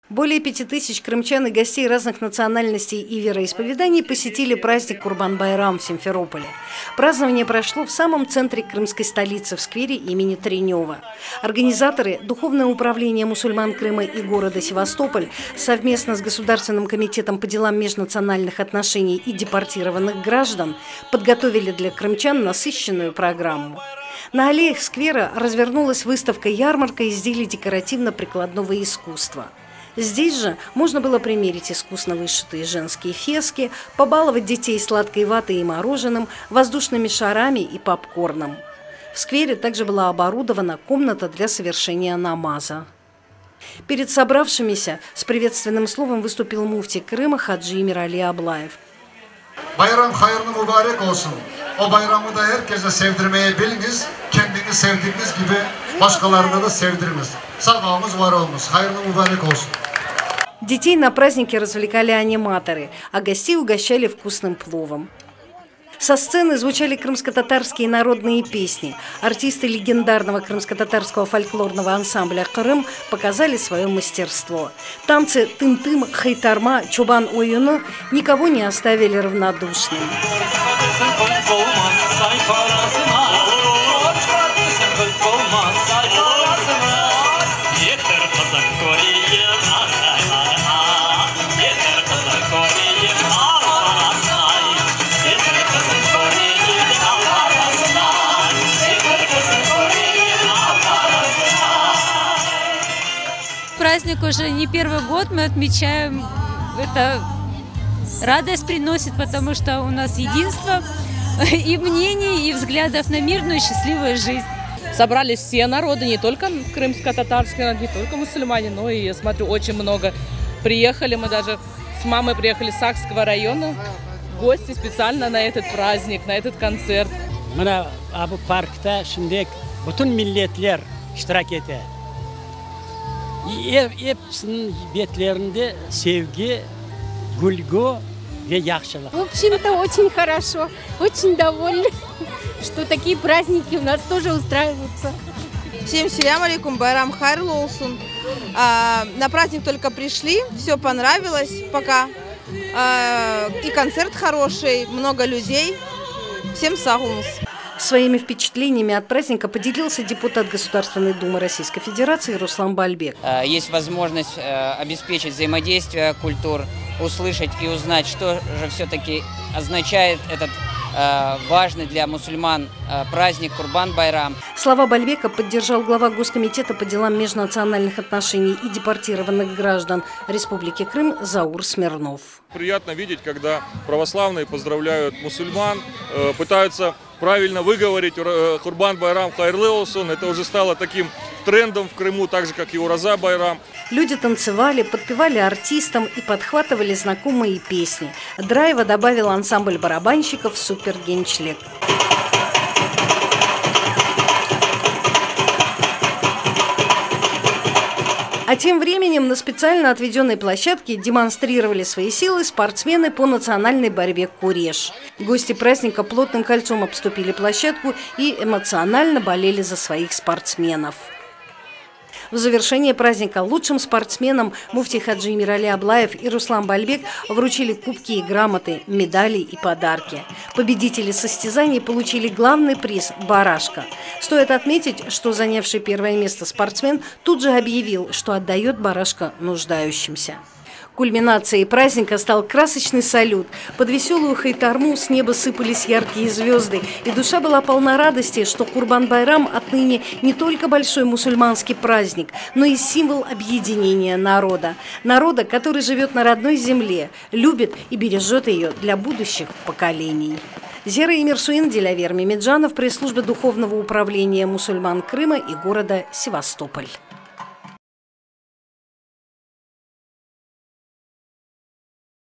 Более 5000 крымчан и гостей разных национальностей и вероисповеданий посетили праздник Курбан-байрам в Симферополе. Празднование прошло в самом центре крымской столицы, в сквере имени Тренева. Организаторы, Духовное управление мусульман Крыма и города Севастополь, совместно с Государственным комитетом по делам межнациональных отношений и депортированных граждан, подготовили для крымчан насыщенную программу. На аллеях сквера развернулась выставка-ярмарка изделий декоративно-прикладного искусства. Здесь же можно было примерить искусно вышитые женские фески, побаловать детей сладкой ватой и мороженым, воздушными шарами и попкорном. В сквере также была оборудована комната для совершения намаза. Перед собравшимися с приветственным словом выступил муфтий Крыма Хаджи Эмирали Аблаев. Bayram hayırlı mübarek olsun. O bayramı da herkese sevdirmeyi biliniz. Kendini sevdiğiniz gibi başkalarına da sevdiriniz. Sağ olunuz, var olunuz. Hayırlı mübarek olsun. Детей на празднике развлекали аниматоры, а гостей угощали вкусным пловом. Со сцены звучали крымско-татарские народные песни. Артисты легендарного крымско-татарского фольклорного ансамбля «Крым» показали свое мастерство. Танцы «Тым-тым», «Хайтарма», «Чубан ойуну» никого не оставили равнодушным. Праздник уже не первый год мы отмечаем. Это радость приносит, потому что у нас единство и мнений, и взглядов на мирную и счастливую жизнь. Собрались все народы, не только крымско-татарские, не только мусульмане, но и, я смотрю, очень много. Приехали, мы даже с мамой приехали с Сакского района, гости специально на этот праздник, на этот концерт. Мына абы паркта шундек бүтүн миллетлер иштирак этет. Hepsinin betlerinde sevgi, гүлгө ve яхшылык. В общем-то, очень хорошо, очень довольны, что такие праздники у нас тоже устраиваются. Всем салям алейкум, байрам хайрлы олсун. На праздник только пришли, все понравилось пока. И концерт хороший, много людей. Всем сагунус. Своими впечатлениями от праздника поделился депутат Государственной Думы Российской Федерации Руслан Бальбек. Есть возможность обеспечить взаимодействие культур, услышать и узнать, что же все-таки означает этот важный для мусульман праздник Курбан-байрам. Слова Бальбека поддержал глава Госкомитета по делам межнациональных отношений и депортированных граждан Республики Крым Заур Смирнов. Приятно видеть, когда православные поздравляют мусульман, пытаются правильно выговорить Курбан-байрам хайрлы олсун. Это уже стало таким трендом в Крыму, так же, как и Ураза-байрам. Люди танцевали, подпевали артистам и подхватывали знакомые песни. Драйва добавил ансамбль барабанщиков «Супер-генчлек». А тем временем на специально отведенной площадке демонстрировали свои силы спортсмены по национальной борьбе «Куреш». Гости праздника плотным кольцом обступили площадку и эмоционально болели за своих спортсменов. В завершение праздника лучшим спортсменам муфтий Хаджи Эмирали Аблаев и Руслан Бальбек вручили кубки и грамоты, медали и подарки. Победители состязаний получили главный приз – барашка. Стоит отметить, что занявший первое место спортсмен тут же объявил, что отдает барашка нуждающимся. Кульминацией праздника стал красочный салют. Под веселую хайтарму с неба сыпались яркие звезды, и душа была полна радости, что Курбан-байрам отныне не только большой мусульманский праздник, но и символ объединения народа. Народа, который живет на родной земле, любит и бережет ее для будущих поколений. Зера Эмирсуин, Дилявер Мемеджанов, пресс-служба Духовного управления мусульман Крыма и города Севастополь.